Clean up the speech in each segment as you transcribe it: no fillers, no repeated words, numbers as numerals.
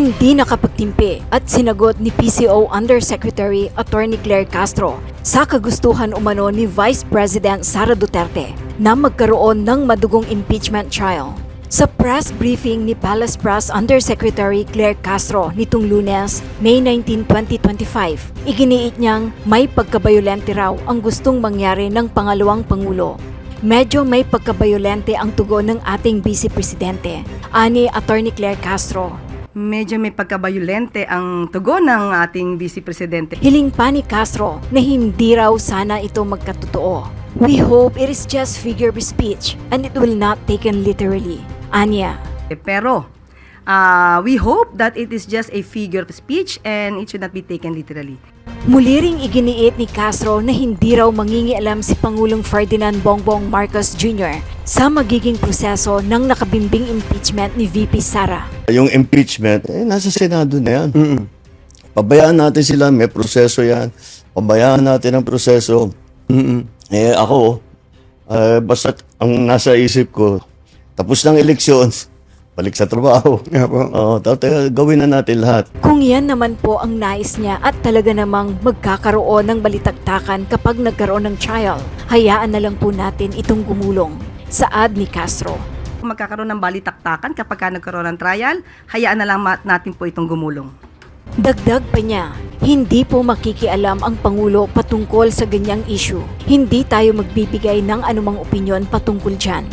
Hindi nakapagtimpi at sinagot ni PCO Undersecretary Attorney Claire Castro sa kagustuhan umano ni Vice President Sara Duterte na magkaroon ng madugong impeachment trial. Sa press briefing ni Palace Press Undersecretary Claire Castro nitong Lunes, May 19, 2025, iginiit niyang may pagkabayolente raw ang gustong mangyari ng pangalawang Pangulo. Medyo may pagkabayolente ang tugon ng ating Vice Presidente, ani Attorney Claire Castro. Medyo may pagkabayolente ang tugon ng ating Vice Presidente. Hiling pa ni Castro na hindi raw sana ito magkatotoo. We hope it is just figure of speech and it will not taken literally. Anya. Pero we hope that it is just a figure of speech and it should not be taken literally. Muli ring iginiit ni Castro na hindi raw mangingialam si Pangulong Ferdinand Bongbong Marcos Jr. sa magiging proseso ng nakabimbing impeachment ni VP Sara. Yung impeachment, nasa Senado na yan. Pabayaan natin sila, may proseso yan. Pabayaan natin ang proseso. Ako, basta ang nasa isip ko, tapos ng elections, balik sa trabaho. Gawin na natin lahat. Kung yan naman po ang nais niya at talaga namang magkakaroon ng balitaktakan kapag nagkaroon ng trial, hayaan na lang po natin itong gumulong. Saad ni Castro. Kung magkakaroon ng balitaktakan kapag nagkaroon ng trial, hayaan na lang natin po itong gumulong. Dagdag pa niya, hindi po makikialam ang Pangulo patungkol sa ganyang issue. Hindi tayo magbibigay ng anumang opinyon patungkol dyan.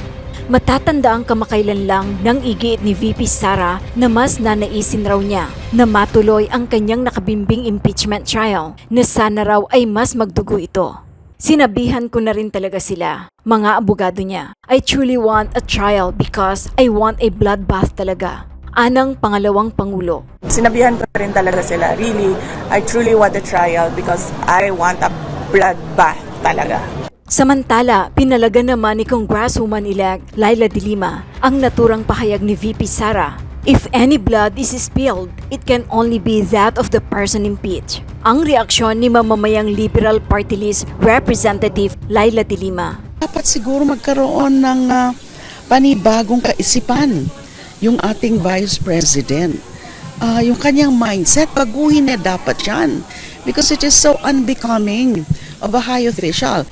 Matatanda ang kamakailan lang ng igiit ni VP Sara na mas nanaisin raw niya na matuloy ang kanyang nakabimbing impeachment trial na sana raw ay mas magdugo ito. Sinabihan ko na rin talaga sila, mga abogado niya, I truly want a trial because I want a bloodbath talaga. Anang pangalawang Pangulo. Sinabihan ko rin talaga sila, really, I truly want a trial because I want a bloodbath talaga. Samantala, pinalaga naman ni Congresswoman-elect Laila De Lima ang naturang pahayag ni VP Sara. If any blood is spilled, it can only be that of the person impeached. Ang reaksyon ni mamamayang Liberal Party List Representative Laila De Lima. Dapat siguro magkaroon ng panibagong kaisipan yung ating Vice President. Yung kanyang mindset, baguhin na dapat yan. Because it is so unbecoming of a high official.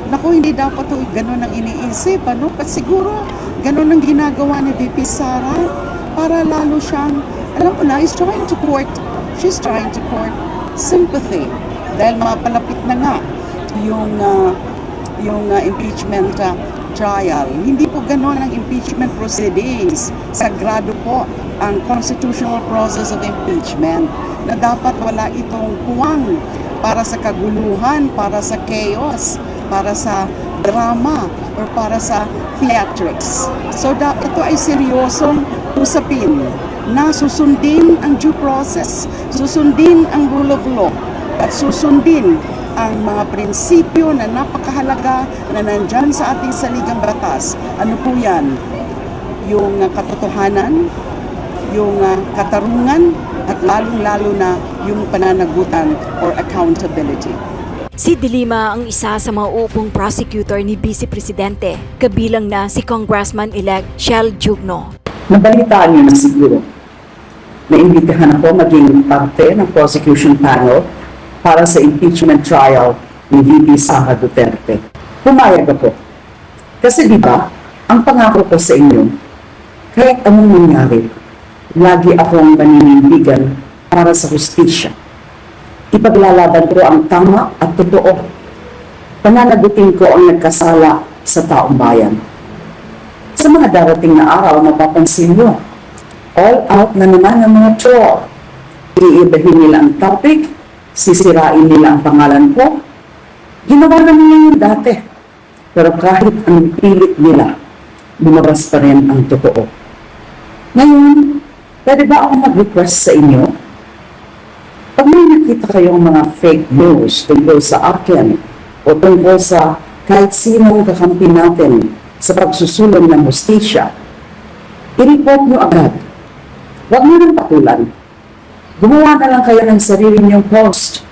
Naku, hindi dapat ito gano'n ang iniisip. But siguro, gano'n ang ginagawa ni VP Sara para lalo siyang, alam mo na, she's trying to court sympathy. Dahil mapalapit na nga yung impeachment trial. Hindi po gano'n ang impeachment proceedings. Sagrado po ang constitutional process of impeachment na dapat wala itong puwang para sa kaguluhan, para sa chaos, para sa drama, or para sa theatrics. So ito ay seryosong usapin na susundin ang due process, susundin ang rule of law, at susundin ang mga prinsipyo na napakahalaga na nandyan sa ating saligang batas. Ano po yan? Yung katotohanan, yung katarungan, at lalong-lalo na yung pananagutan or accountability. Si De Lima ang isa sa mga upong prosecutor ni Vice Presidente, kabilang na si Congressman-elect Shell Jugno. Nabalitaan niyo na siguro na imbitahan ako maging parte ng prosecution panel para sa impeachment trial ni VP Sara Duterte. Pumayag ako. Kasi di ba, ang pangako ko sa inyo, kahit anong mangyari, lagi akong maninindigan para sa hustisya. Ipaglalaban ko ang tama at totoo. Pananagutin ko ang nagkasala sa taong bayan. Sa mga darating na araw, mapapansin nyo, all out na naman ang mga troll. Iibahin nila ang topic, sisirain nila ang pangalan ko. Ginawa na nila yung dati. Pero kahit anong pilit nila, lumabas pa rin ang totoo. Ngayon, pwede ba ako mag-request sa inyo? Pag may nakita kayong mga fake news tungkol sa akin o tungkol sa kahit sinong kakampi natin sa pagsusulong ng hustisya, i-report nyo agad. Huwag nyo nang patulan. Gumawa na lang kayo ng sarili nyong post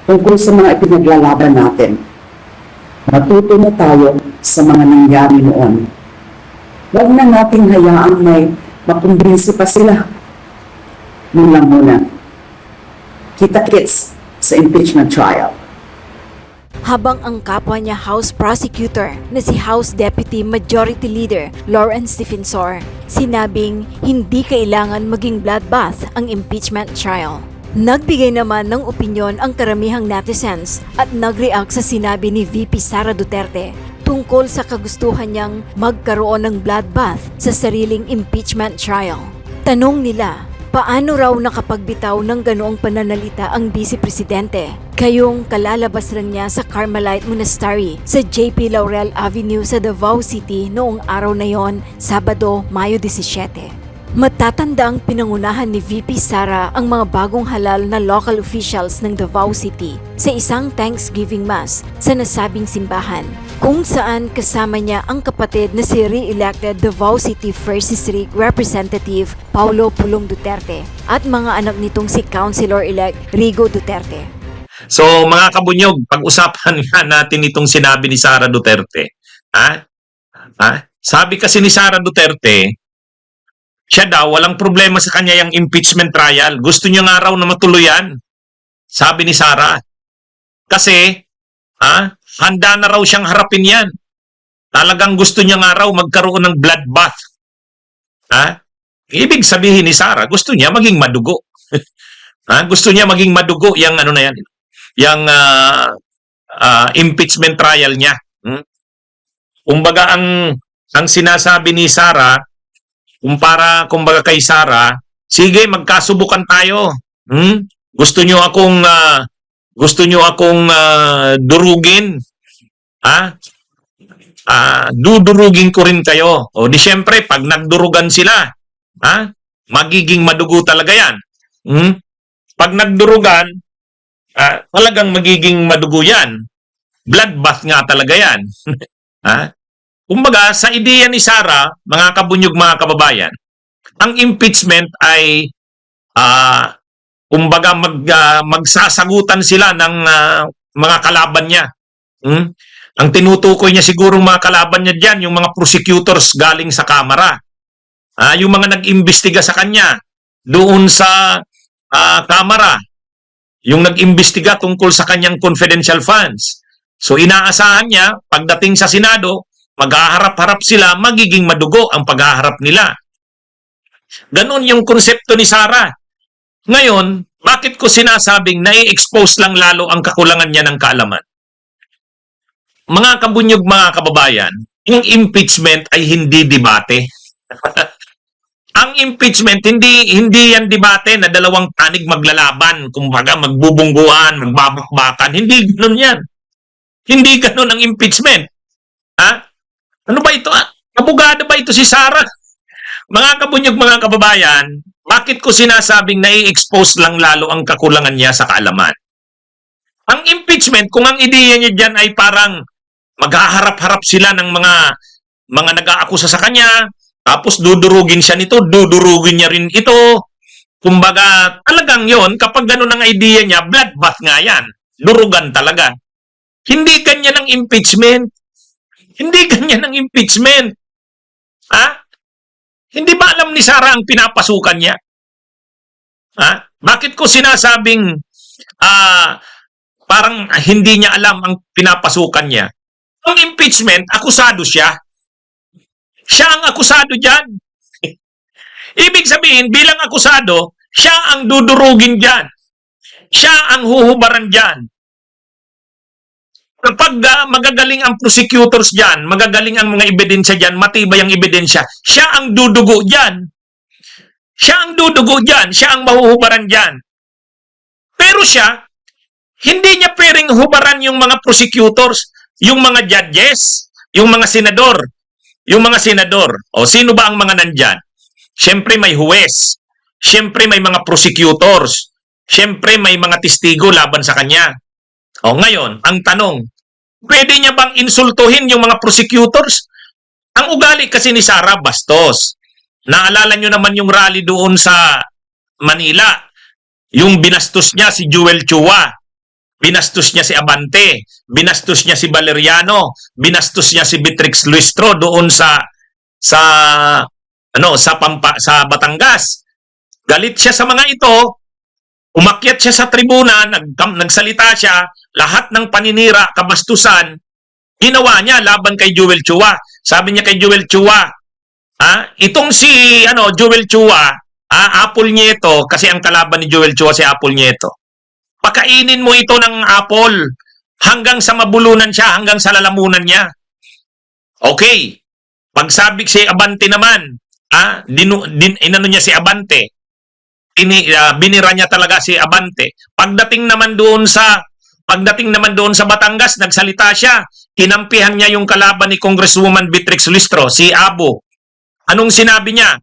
tungkol sa mga ipinaglalaban natin. Matuto na tayo sa mga nangyari noon. Huwag na nating hayaang may makumbinsi pa sila. Yun lang muna. Kita-kits sa impeachment trial. Habang ang kapwa niya House Prosecutor na si House Deputy Majority Leader Lawrence Defensor sinabing hindi kailangan maging bloodbath ang impeachment trial. Nagbigay naman ng opinyon ang karamihang netizens at nag-react sa sinabi ni VP Sara Duterte tungkol sa kagustuhan niyang magkaroon ng bloodbath sa sariling impeachment trial. Tanong nila, paano raw nakapagbitaw ng ganoong pananalita ang Vice Presidente? Kayong kalalabas lang niya sa Carmelite Monastery sa JP Laurel Avenue sa Davao City noong araw na yon, Sabado, Mayo 17. Matatanda ang pinangunahan ni VP Sara ang mga bagong halal na local officials ng Davao City sa isang Thanksgiving Mass sa nasabing simbahan, kung saan kasama niya ang kapatid na si re-elected Davao City 1st District Representative Paulo Pulong Duterte at mga anak nitong si Councilor-elect Rigo Duterte. So mga kabunyog, pag-usapan nga natin itong sinabi ni Sara Duterte. Sabi kasi ni Sara Duterte, siya daw, walang problema sa kanya yung impeachment trial. Gusto niya nga raw na matuloy yan. Sabi ni Sara. Kasi, handa na raw siyang harapin yan. Talagang gusto niya nga raw magkaroon ng bloodbath. Ibig sabihin ni Sara, gusto niya maging madugo. Gusto niya maging madugo yung ano na yan. Yung impeachment trial niya. Kumbaga ang sinasabi ni Sara, kumbaga kay Sara, sige, magkasubukan tayo. Gusto niyo akong durugin? Dudurugin ko rin kayo. O di syempre, pag nagdurugan sila, magiging madugo talaga yan. Pag nagdurugan, talagang magiging madugo yan. Bloodbath nga talaga yan. Kumbaga, sa ideya ni Sara, mga kabunyog, mga kababayan, ang impeachment ay, kumbaga, magsasagutan sila ng mga kalaban niya. Ang tinutukoy niya siguro mga kalaban niya dyan, yung mga prosecutors galing sa Kamara. Yung mga nag-imbestiga sa kanya doon sa Kamara, yung nag-imbestiga tungkol sa kanyang confidential funds. So, inaasahan niya, pagdating sa Senado, maghaharap-harap sila, magiging madugo ang paghaharap nila. Ganon yung konsepto ni Sara. Ngayon, bakit ko sinasabing nai-expose lang lalo ang kakulangan niya ng kaalaman? Mga kabunyog, mga kababayan, yung impeachment ay hindi debate. Ang impeachment, hindi yan debate na dalawang panig maglalaban, kumbaga magbubungguan, magbabakbakan. Hindi ganon yan. Hindi ganon ang impeachment. Ano ba ito? Abogado ba ito si Sara? Mga kabunyog, mga kababayan, bakit ko sinasabing nai-expose lang lalo ang kakulangan niya sa kaalaman? Ang impeachment, kung ang ideya niya dyan ay parang maghaharap-harap sila ng mga nag-aakusa sa kanya, tapos dudurugin siya nito, dudurugin niya rin ito. Kumbaga, talagang yon, kapag gano'n ang idea niya, bloodbath nga yan. Durugan talaga. Hindi ganyan ang impeachment. Hindi ganyan ang impeachment. Hindi ba alam ni Sara ang pinapasukan niya? Bakit ko sinasabing parang hindi niya alam ang pinapasukan niya? Ang impeachment, akusado siya. Siya ang akusado dyan. Ibig sabihin, bilang akusado, siya ang dudurugin dyan. Siya ang huhubaran dyan. Kapag magagaling ang prosecutors dyan, magagaling ang mga ebidensya dyan, matibay ang ebidensya, siya ang dudugo dyan. Siya ang dudugo dyan. Siya ang mahuhubaran dyan. Pero siya, hindi niya pwedeng hubaran yung mga prosecutors, yung mga judges, yung mga senador. Yung mga senador. O, sino ba ang mga nandyan? Siyempre may huwes. Siyempre may mga prosecutors. Siyempre may mga testigo laban sa kanya. O ngayon, ang tanong, pwede niya bang insultuhin yung mga prosecutors? Ang ugali kasi ni Sara, bastos. Naalala nyo naman yung rally doon sa Manila. Yung binastos niya si Joel Chua. Binastos niya si Abante. Binastos niya si Valeriano. Binastos niya si Beatrix Luistro doon sa Batangas. Galit siya sa mga ito, umakyat siya sa tribuna, nagsalita siya, lahat ng paninira, kabastusan, ginawa niya laban kay Joel Chua. Sabi niya kay Joel Chua, itong si Joel Chua, Apple Nieto, kasi ang kalaban ni Joel Chua si Apple Nieto. Pakainin mo ito ng apple hanggang sa mabulunan siya, hanggang sa lalamunan niya. Okay. Pagsabik si Abante naman, inano niya si Abante. Binira niya talaga si Abante. Pagdating naman doon sa Batangas, nagsalita siya. Kinampihan niya yung kalaban ni Congresswoman Beatrix Lustro, si Abo. Anong sinabi niya?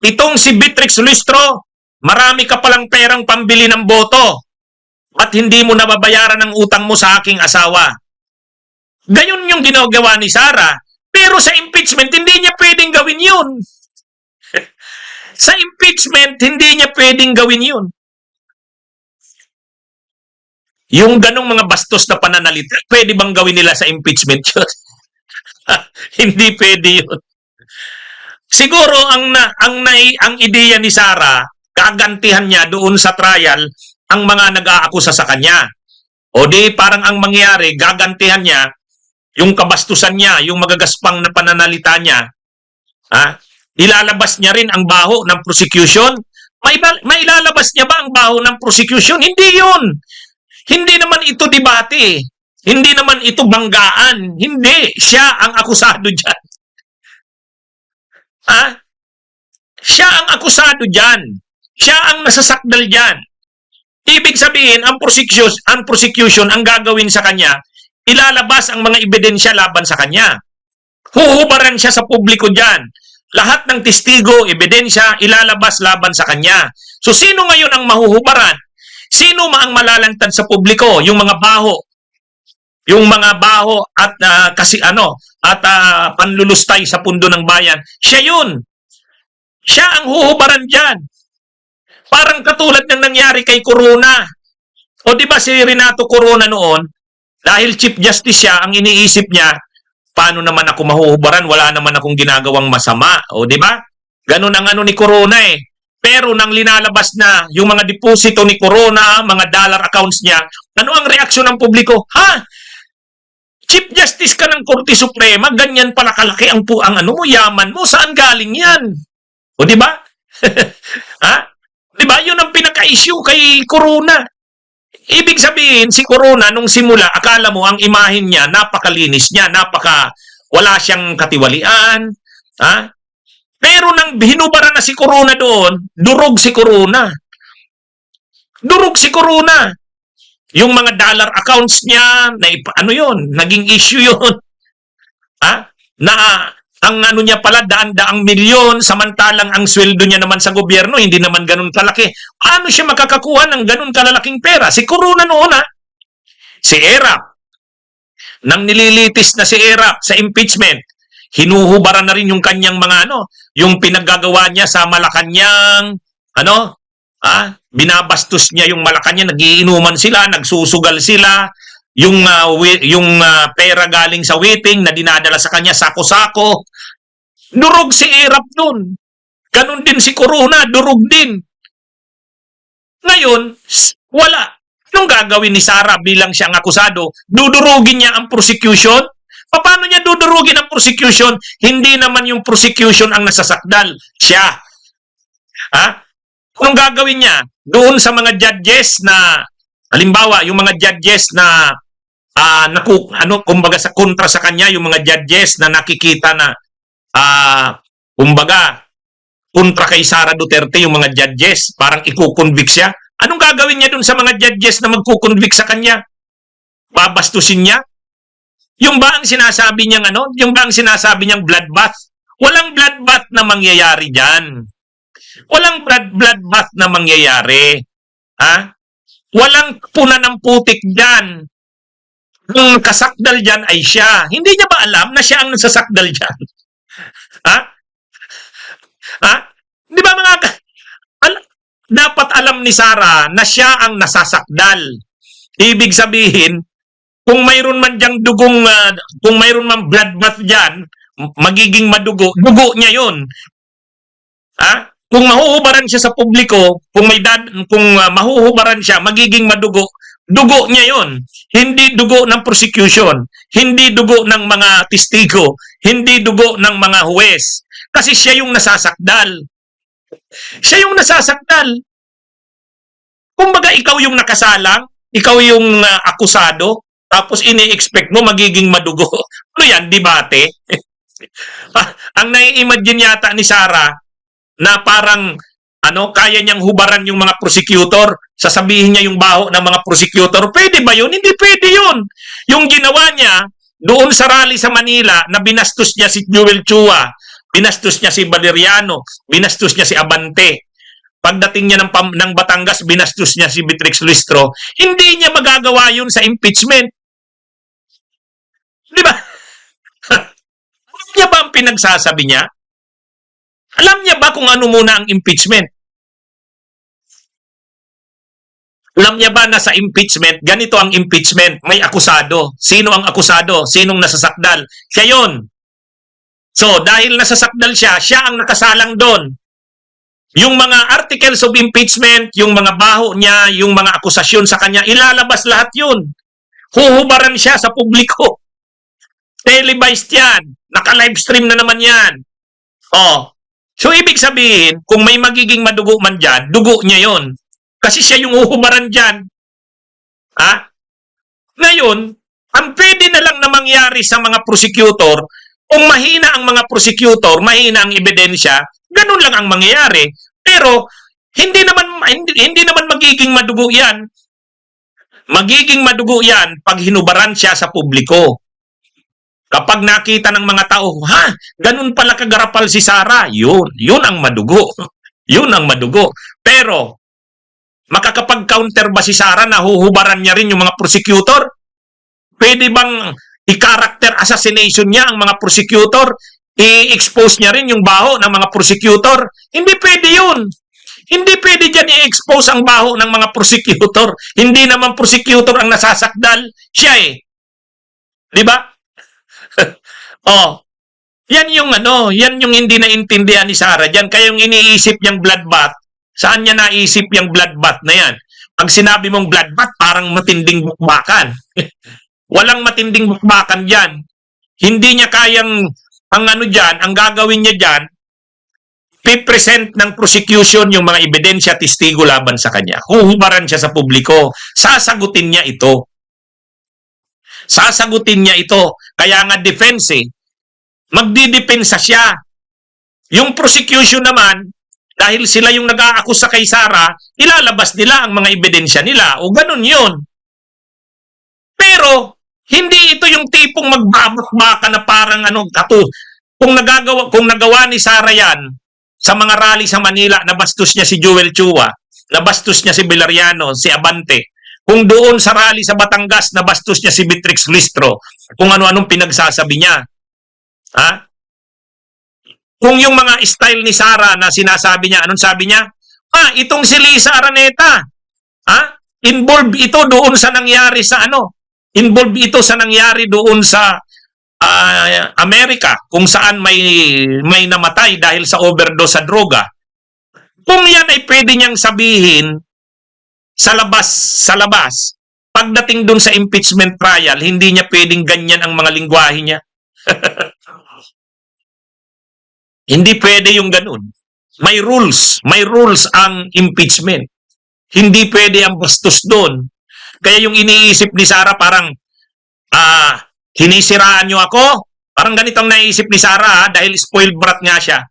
Itong si Beatrix Lustro, marami ka palang perang pambili ng boto. At hindi mo nababayaran ang utang mo sa aking asawa. Gayon yung ginagawa ni Sara. Pero sa impeachment, hindi niya pwedeng gawin yun. Sa impeachment, hindi niya pwedeng gawin yun. Yung ganong mga bastos na pananalita, pwede bang gawin nila sa impeachment yun? Hindi pwede yun. Siguro ang ideya ni Sara, kagantihan niya doon sa trial ang mga nag-aakusa sa kanya. O di parang ang mangyari, gagantihan niya yung kabastusan niya, yung magagaspang na pananalita niya. Ilalabas niya rin ang baho ng prosecution. Mailalabas niya ba ang baho ng prosecution? Hindi yun. Hindi naman ito debate. Hindi naman ito banggaan. Hindi. Siya ang akusado dyan. Siya ang akusado dyan. Siya ang nasasakdal dyan. Ibig sabihin, ang prosecution, ang gagawin sa kanya, ilalabas ang mga ebidensya laban sa kanya. Huhubaran siya sa publiko dyan. Lahat ng testigo, ebidensya, ilalabas laban sa kanya. So, sino ngayon ang mahuhubaran? Sino ang malalantad sa publiko? Yung mga baho. Yung mga baho at panlulustay sa pundo ng bayan. Siya yun. Siya ang huhubaran dyan. Parang katulad ng nangyari kay Corona. O di ba si Renato Corona noon, dahil Chief Justice siya, ang iniisip niya, paano naman ako mahuhubaran? Wala naman akong ginagawang masama. O di ba? Ganun ang ni Corona eh. Pero nang linalabas na yung mga deposito ni Corona, mga dollar accounts niya, ano ang reaksyon ng publiko? Chief Justice ka ng Korte Suprema, ganyan pala kalaki ang yaman mo, saan galing yan? O di ba? Di ba? Yun ang pinaka-issue kay Corona. Ibig sabihin, si Corona, nung simula, akala mo ang imahin niya, napakalinis niya, wala siyang katiwalian. Pero nang hinubara na si Corona doon, durog si Corona. Durog si Corona. Yung mga dollar accounts niya, naging issue yun. Ang niya pala, daan-daang milyon, samantalang ang sweldo niya naman sa gobyerno, hindi naman ganun kalaki. Paano siya makakakuha ng ganun kalalaking pera? Si Corona noon, si Erap. Nang nililitis na si Erap sa impeachment, hinuhubaran na rin yung kanyang mga yung pinaggagawa niya sa Malacanang, binabastos niya yung Malacanang, nagiinuman sila, nagsusugal sila, yung pera galing sa waiting na dinadala sa kanya, sako-sako. Durog si Erap dun. Ganon din si Corona, durog din. Ngayon, wala. Anong gagawin ni Sara bilang siyang akusado? Dudurugin niya ang prosecution? Paano niya dudurugin ang prosecution? Hindi naman yung prosecution ang nasasakdal. Siya. Anong gagawin niya? Doon sa mga judges na, halimbawa, yung mga judges na kumbaga sa kontra sa kanya, yung mga judges na nakikita na kumbaga kontra kay Sara Duterte, yung mga judges, parang ikukonvict siya. Anong gagawin niya dun sa mga judges na magkukonvict sa kanya? Babastusin niya? Yung ba ang sinasabi niyang yung ba ang sinasabi niyang bloodbath? Walang bloodbath na mangyayari diyan. Walang bloodbath na mangyayari. Walang puna ng putik diyan. Ang kasakdal diyan ay siya. Hindi niya ba alam na siya ang nasasakdal diyan? Di ba dapat alam ni Sara na siya ang nasasakdal. Ibig sabihin, kung mayroon man diyang kung mayroon man bloodbath diyan, magiging madugo, dugo niya yun. kung mahuhubaran siya sa publiko, kung mahuhubaran siya, magiging madugo. Dugo niya 'yon. Hindi dugo ng prosecution, hindi dugo ng mga testigo, hindi dugo ng mga huwes. Kasi siya yung nasasakdal. Siya yung nasasakdal. Kumbaga ikaw yung nakasalang, ikaw yung akusado, tapos ini-expect mo magiging madugo. Ano yan, debate? Ang nai-imagine yata ni Sara na parang kaya niyang hubaran yung mga prosecutor, sasabihin niya yung baho ng mga prosecutor. Pwede ba yun? Hindi pwede yun. Yung ginawa niya doon sa rally sa Manila na binastos niya si Joel Chua, binastos niya si Valeriano, binastos niya si Abante. Pagdating niya ng Batangas, binastos niya si Beatrix Listro. Hindi niya magagawa yun sa impeachment. Di ba? Alam niya ba ang pinagsasabi niya? Alam niya ba kung ano muna ang impeachment? Alam niya ba na sa impeachment, ganito ang impeachment, may akusado. Sino ang akusado? Sinong nasasakdal? Siya yun. So, dahil nasasakdal siya, siya ang nakasalang doon. Yung mga articles of impeachment, yung mga baho niya, yung mga akusasyon sa kanya, ilalabas lahat yun. Huhubaran siya sa publiko. Televised yan. Naka-livestream na naman yan. Oh. So, ibig sabihin, kung may magiging madugo man dyan, dugo niya yon. Kasi siya yung uhubaran dyan. Ha? Ngayon, ang pwede na lang na mangyari sa mga prosecutor, kung mahina ang mga prosecutor, mahina ang ebidensya, ganun lang ang mangyayari. Pero, hindi naman magiging madugo yan. Magiging madugo yan pag hinubaran siya sa publiko. Kapag nakita ng mga tao, ganun pala kagarapal si Sara, yun ang madugo. Yun ang madugo. Pero, makakapag-counter ba si Sara na huhubaran niya rin yung mga prosecutor? Pwede bang i-character assassination niya ang mga prosecutor? I-expose niya rin yung baho ng mga prosecutor? Hindi pwede yun. Hindi pwede dyan i-expose ang baho ng mga prosecutor. Hindi naman prosecutor ang nasasakdal. Siya eh. Di ba? Yan yung hindi naintindihan ni Sara diyan. Kaya yung iniisip niyang bloodbath, saan niya naisip yung bloodbath na yan? Pag sinabi mong bloodbath, parang matinding bukbakan. Walang matinding bukbakan diyan. Hindi niya kayang ang gagawin niya diyan, pipresent ng prosecution yung mga ebidensya, testigo laban sa kanya. Huhubaran siya sa publiko. Sasagutin niya ito. Sasagutin niya ito. Kaya nga defense magdidepensa siya. Yung prosecution naman, dahil sila yung nag-aakusa kay Sara, ilalabas nila ang mga ebidensya nila. O ganun yun. Pero, hindi ito yung tipong magbabak-baka na parang kung nagawa ni Sara yan sa mga rally sa Manila, nabastos niya si Joel Chua, nabastos niya si Valeriano, si Abante. Kung doon sa rally sa Batangas, nabastos niya si Beatrix Listro, kung ano-anong pinagsasabi niya. Ha? Kung yung mga style ni Sara na sinasabi niya, anong sabi niya? Itong si Lisa Araneta, involved ito doon sa nangyari sa involved ito sa nangyari doon sa Amerika, kung saan may namatay dahil sa overdose sa droga. Kung yan ay pwede niyang sabihin sa labas, pagdating doon sa impeachment trial, hindi niya pwedeng ganyan ang mga lingwahe niya. Hindi pwede yung ganun. May rules ang impeachment. Hindi pwede ang bastos doon. Kaya yung iniisip ni Sara parang, sinisiraan niyo ako? Parang ganitong naisip ni Sara dahil spoiled brat nga siya.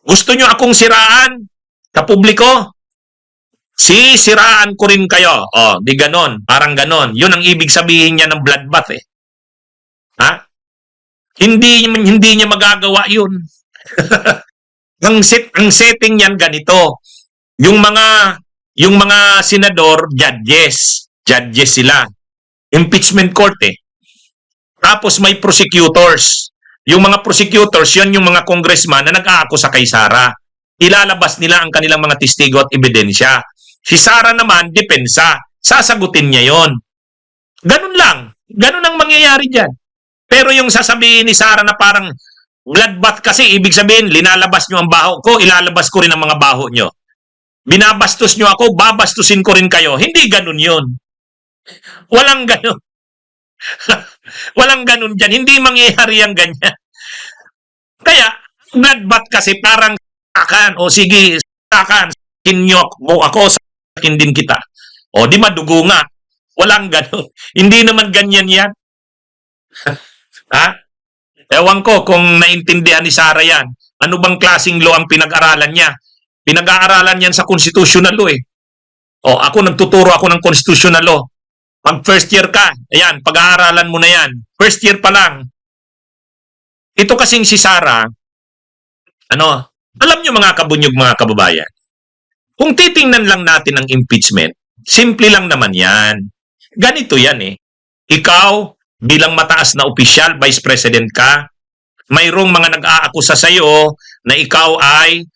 Gusto niyo akong siraan sa publiko? Sisiraan ko rin kayo. Di ganon. Parang ganon. Yun ang ibig sabihin niya ng bloodbath Hindi niya magagawa yun. ang setting niyan ganito. Yung mga senador, judges sila. Impeachment court Tapos may prosecutors. Yung mga prosecutors, yun yung mga congressman na nag-aakusa kay Sara. Ilalabas nila ang kanilang mga testigo at ebidensya. Si Sara naman, depensa. Sasagutin niya yon. Ganun lang. Ganun ang mangyayari dyan. Pero yung sasabihin ni Sara na parang Bloodbath kasi, ibig sabihin, linalabas nyo ang baho ko, ilalabas ko rin ang mga baho nyo. Binabastos nyo ako, babastusin ko rin kayo. Hindi ganun yun. Walang ganun. Walang ganun dyan. Hindi mangyayari ang ganyan. Kaya, bloodbath kasi parang sakan. O sige, sakan. Kinyok mo ako, sakin din kita. O di madugo nga. Walang ganun. Hindi naman ganyan yan. Ha? Ewan ko kung naintindihan ni Sara yan. Ano bang klaseng law ang pinag-aralan niya? Pinag-aaralan yan sa constitutional law eh. O ako, nagtuturo ako ng constitutional law. Pag first year ka, ayan, pag-aaralan mo na yan. First year pa lang. Ito kasing si Sara, alam nyo mga kabunyog, mga kababayan, kung titingnan lang natin ang impeachment, simple lang naman yan. Ganito yan eh. Ikaw, bilang mataas na opisyal, vice president ka, mayroong mga nag-aakusa sa iyo na ikaw ay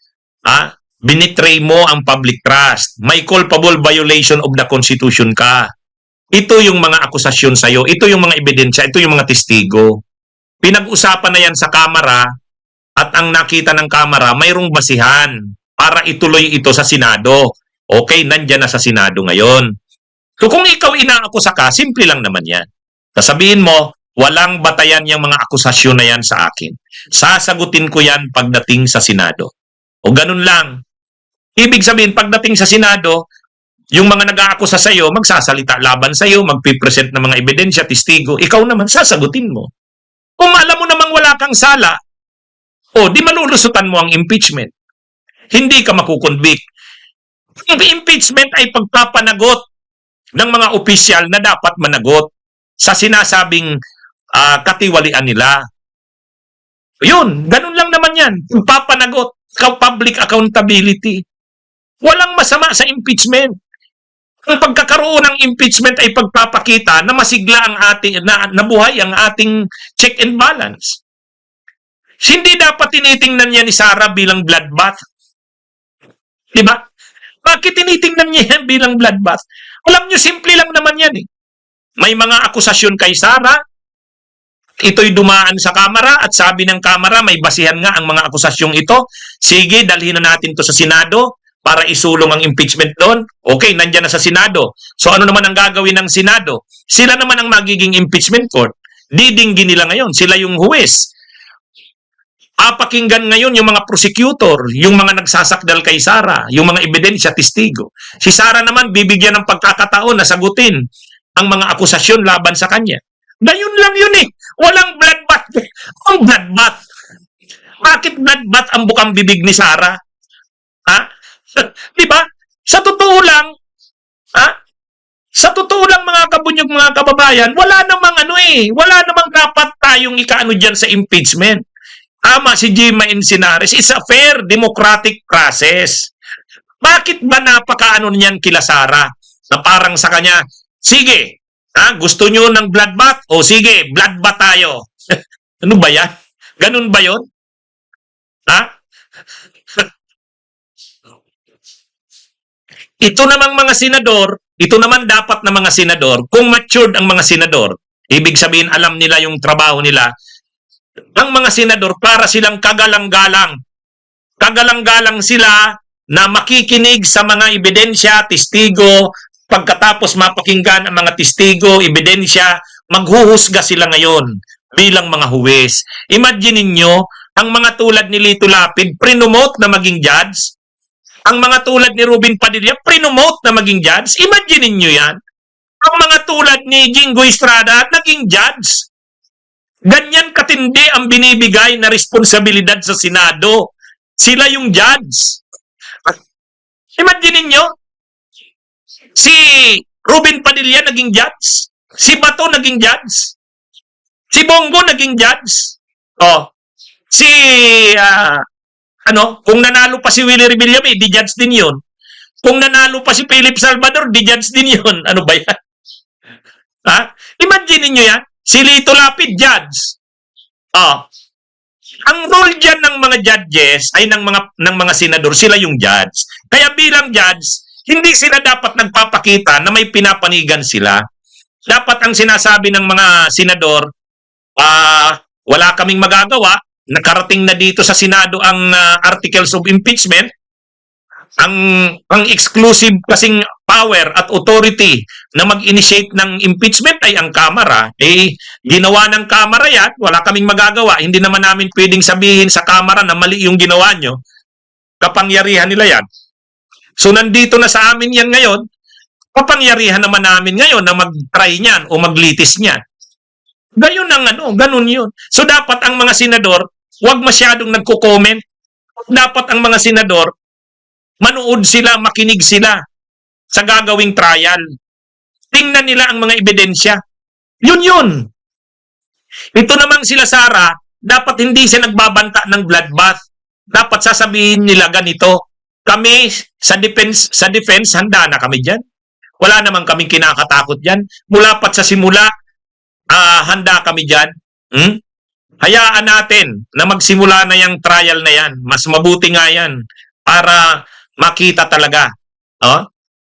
binitray mo ang public trust. May culpable violation of the Constitution ka. Ito yung mga akusasyon sa iyo. Ito yung mga ebidensya. Ito yung mga testigo. Pinag-usapan na yan sa Kamara at ang nakita ng Kamara, mayroong basihan para ituloy ito sa Senado. Okay, nandyan na sa Senado ngayon. So kung ikaw inaakusa ka, simple lang naman yan. Sasabihin mo, walang batayan yung mga akusasyon na yan sa akin. Sasagutin ko yan pagdating sa Senado. O ganun lang. Ibig sabihin, pagdating sa Senado, yung mga nag-aakusa sa iyo, magsasalita laban sa iyo, magpipresent ng mga ebidensya, testigo, ikaw naman, sasagutin mo. Kung alam mo namang wala kang sala, di malulusutan mo ang impeachment. Hindi ka makukonvict. Ang impeachment ay pagpapanagot ng mga opisyal na dapat managot sa sinasabing katiwalian nila. Yun, ganun lang naman yan. Pagpapanagot, public accountability. Walang masama sa impeachment. Ang pagkakaroon ng impeachment ay pagpapakita na masigla ang ating, na nabuhay ang ating check and balance. Hindi dapat tinitingnan niya ni Sara bilang bloodbath. Diba? Bakit tinitingnan niya yan bilang bloodbath? Alam niyo, simple lang naman yan eh. May mga akusasyon kay Sara, ito'y dumaan sa Kamara at sabi ng Kamara, may basihan nga ang mga akusasyong ito. Sige, dalhin na natin to sa Senado para isulong ang impeachment doon. Okay, nandyan na sa Senado. So ano naman ang gagawin ng Senado? Sila naman ang magiging impeachment court. Didinggin nila ngayon. Sila yung huwes. Pakinggan ngayon yung mga prosecutor, yung mga nagsasakdal kay Sara, yung mga ebidensya, testigo. Si Sara naman bibigyan ng pagkakataon na sagutin ang mga akusasyon laban sa kanya. Gayon lang yun eh. Walang bloodbath. Ang bloodbath. Bakit bloodbath ang bukang bibig ni Sara? Ha? Di ba? Sa totoo lang, sa totoo lang mga kabunyog, mga kababayan, wala namang dapat tayong ikaano dyan sa impeachment. Tama si Gemma Encinares, it's a fair democratic process. Bakit ba napakaano niyan kila Sara? Na parang sa kanya, sige, gusto nyo ng bloodbath? O sige, bloodbath tayo. Ano ba yan? Ganun ba yun? Ito namang mga senador, ito naman dapat na mga senador, kung matured ang mga senador, ibig sabihin alam nila yung trabaho nila, ang mga senador para silang kagalang-galang. Kagalang-galang sila na makikinig sa mga ebidensya, testigo, pagkatapos mapakinggan ang mga testigo, ebidensya, maghuhusga sila ngayon bilang mga huwes. Imagine ninyo, ang mga tulad ni Lito Lapid, prinomote na maging judge. Ang mga tulad ni Ruben Padilla, prinomote na maging judge. Imagine ninyo yan. Ang mga tulad ni Jingo Estrada, naging judge. Ganyan katindi ang binibigay na responsibilidad sa Senado. Sila yung judge. Imagine niyo, si Ruben Padilla naging judge, si Bato naging judge, si Bongo naging judge. Kung nanalo pa si Willie Rebillame, di judge din yun. Kung nanalo pa si Philip Salvador, di judge din yun. Ano ba yan? Imagine niyo yan. Si Lito Lapid, judge. Ang role dyan ng mga judges ay ng mga senador, sila yung judge. Kaya bilang judge, hindi sila dapat nagpapakita na may pinapanigan sila. Dapat ang sinasabi ng mga senador, wala kaming magagawa, nakarating na dito sa Senado ang articles of impeachment, ang exclusive kasing power at authority na mag-initiate ng impeachment ay ang Kamara. Ginawa ng Kamara yan, wala kaming magagawa. Hindi naman namin pwedeng sabihin sa Kamara na mali yung ginawa nyo. Kapangyarihan nila yan. So nandito na sa amin yan ngayon, kapangyarihan naman namin ngayon na mag-try niyan o maglitis niyan. Ganun yun. So dapat ang mga senador, huwag masyadong nagko-comment. Dapat ang mga senador, manood sila, makinig sila sa gagawing trial. Tingnan nila ang mga ebidensya. Yun. Ito namang sila Sara, dapat hindi siya nagbabanta ng bloodbath. Dapat sasabihin nila ganito, kami sa defense handa na kami dyan. Wala namang kaming kinakatakot dyan. Mula pat sa simula, handa kami dyan. Hayaan natin na magsimula na yung trial na yan. Mas mabuti nga yan para makita talaga.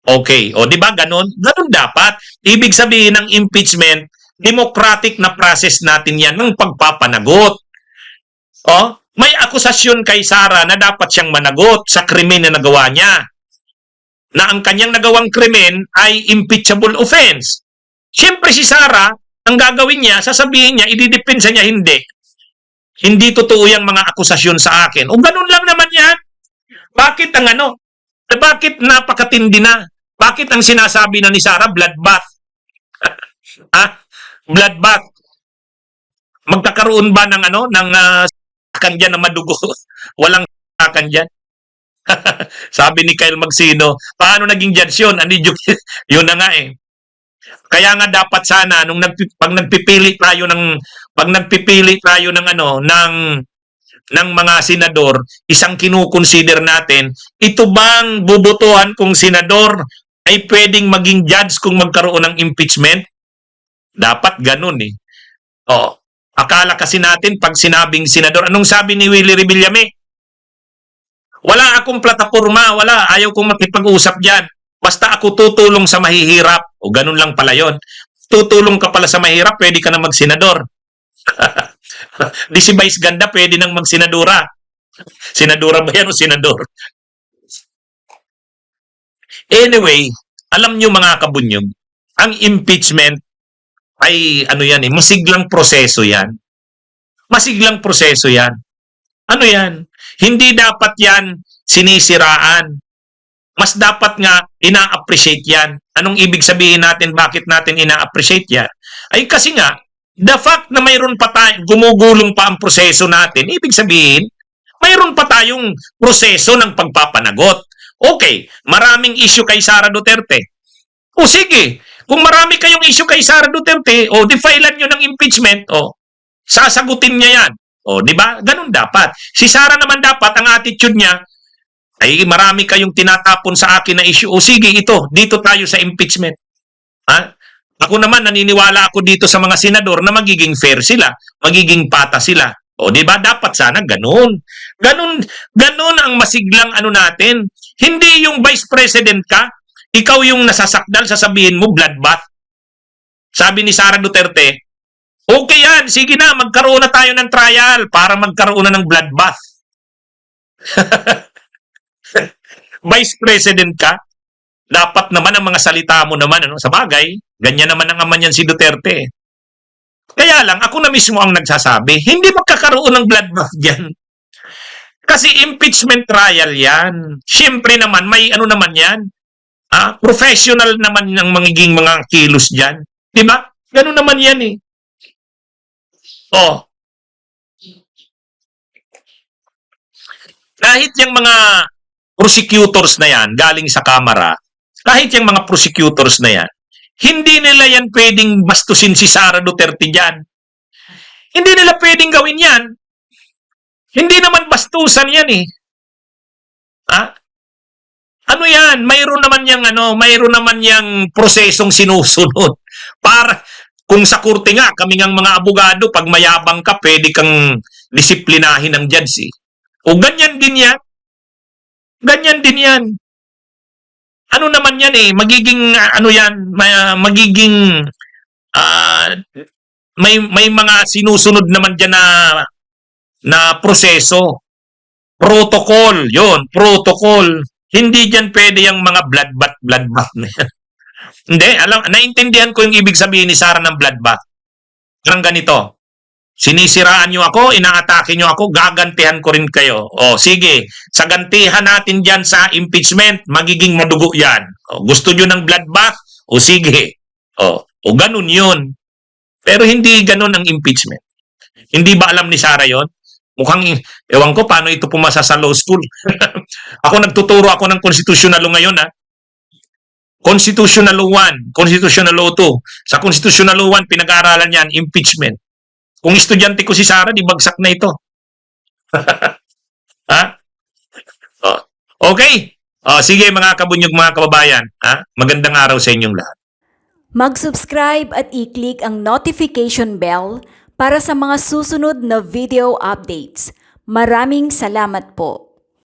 Okay. O, di ba? Ganun dapat. Ibig sabihin ng impeachment, democratic na process natin yan ng pagpapanagot. May akusasyon kay Sara na dapat siyang managot sa krimen na nagawa niya. Na ang kanyang nagawang krimen ay impeachable offense. Siyempre si Sara, ang gagawin niya, sasabihin niya, ididepensa niya, hindi. Hindi totoo yung mga akusasyon sa akin. O ganun lang naman yan. Bakit bakit napakatindi na? Bakit ang sinasabi na ni Sara, bloodbath? Bloodbath. Magkakaroon ba ng sakan dyan na madugo? Walang sakan dyan. Sabi ni Kyle Magsino, paano naging judge yun? Yun na nga eh. Kaya nga dapat sana pag nagpipili tayo ng mga senador, isang kinukonsider natin, ito bang bubutuhan kung senador ay pwedeng maging judge kung magkaroon ng impeachment? Dapat ganun eh. Akala kasi natin pag sinabing senador, anong sabi ni Willie Revillame? Wala akong plataforma, ayaw kong makipag-usap dyan. Basta ako tutulong sa mahihirap. O ganun lang pala yon. Tutulong ka pala sa mahirap, pwede ka na magsenador. Di si Vice Ganda, pwede nang magsenadora. Senadora ba yan o senador? Anyway, alam nyo mga kabunyog, ang impeachment ay masiglang proseso yan. Masiglang proseso yan. Ano yan? Hindi dapat yan sinisiraan. Mas dapat nga ina-appreciate yan. Anong ibig sabihin natin, bakit natin ina-appreciate yan? Ay kasi nga, the fact na mayroon pa tayo, gumugulong pa ang proseso natin, ibig sabihin, mayroon pa tayong proseso ng pagpapanagot. Okay, maraming issue kay Sara Duterte. O sige, kung marami kayong issue kay Sara Duterte, defilan nyo ng impeachment, sasagutin niya yan. Di ba? Ganun dapat. Si Sara naman dapat, ang attitude niya, ay marami kayong tinatapon sa akin na issue. O sige, dito tayo sa impeachment. Ako naman, naniniwala ako dito sa mga senador na magiging fair sila, magiging pata sila. Di ba? Dapat sana ganun. Ganun ang masiglang natin. Hindi yung vice president ka, ikaw yung nasasakdal, sasabihin mo, bloodbath. Sabi ni Sara Duterte, okay yan, sige na, magkaroon na tayo ng trial para magkaroon na ng bloodbath. Vice President ka, dapat naman ang mga salita mo naman, sa bagay, ganyan naman ang ama niyan si Duterte. Kaya lang, ako na mismo ang nagsasabi, hindi magkakaroon ng bloodbath dyan. Kasi impeachment trial yan. Siyempre naman, may naman yan. Professional naman ng magiging mga kilos dyan. Diba? Ganun naman yan eh. Kahit yung mga prosecutors na yan, galing sa Kamara, kahit yung mga prosecutors na yan, hindi nila yan pwedeng bastusin si Sara Duterte dyan. Hindi nila pwedeng gawin yan. Hindi naman bastusan yan eh. Ano yan? Mayroon naman yang prosesong sinusunod. Para, kung sa korte nga, kami ngang mga abogado, pag mayabang ka, pwede kang disiplinahin ng judge eh. O ganyan din yan. Ganyan din yan. Ano naman yan eh, magiging, may mga sinusunod naman dyan na na proseso. Protocol, yon, protocol. Hindi dyan pwede yung mga bloodbath na yan. Hindi, naintindihan ko yung ibig sabihin ni Sara ng bloodbath. Parang ganito, sinisiraan nyo ako, inaatake nyo ako, gagantihan ko rin kayo. O sige, sa gantihan natin dyan sa impeachment, magiging madugo yan. O, gusto nyo ng bloodbath? O sige. O ganun yun. Pero hindi ganun ang impeachment. Hindi ba alam ni Sara yon? Mukhang, ewan ko paano ito pumasa sa law school. Ako nagtuturo ako ng constitutional law ngayon, ha? Constitutional law 1, constitutional law 2. Sa constitutional law 1, pinag-aaralan yan, impeachment. Kung estudyante ko si Sara, di bagsak na ito. Ha? Okay. Sige mga kabunyog, mga kababayan. Ha? Magandang araw sa inyong lahat. Mag-subscribe at i-click ang notification bell para sa mga susunod na video updates. Maraming salamat po.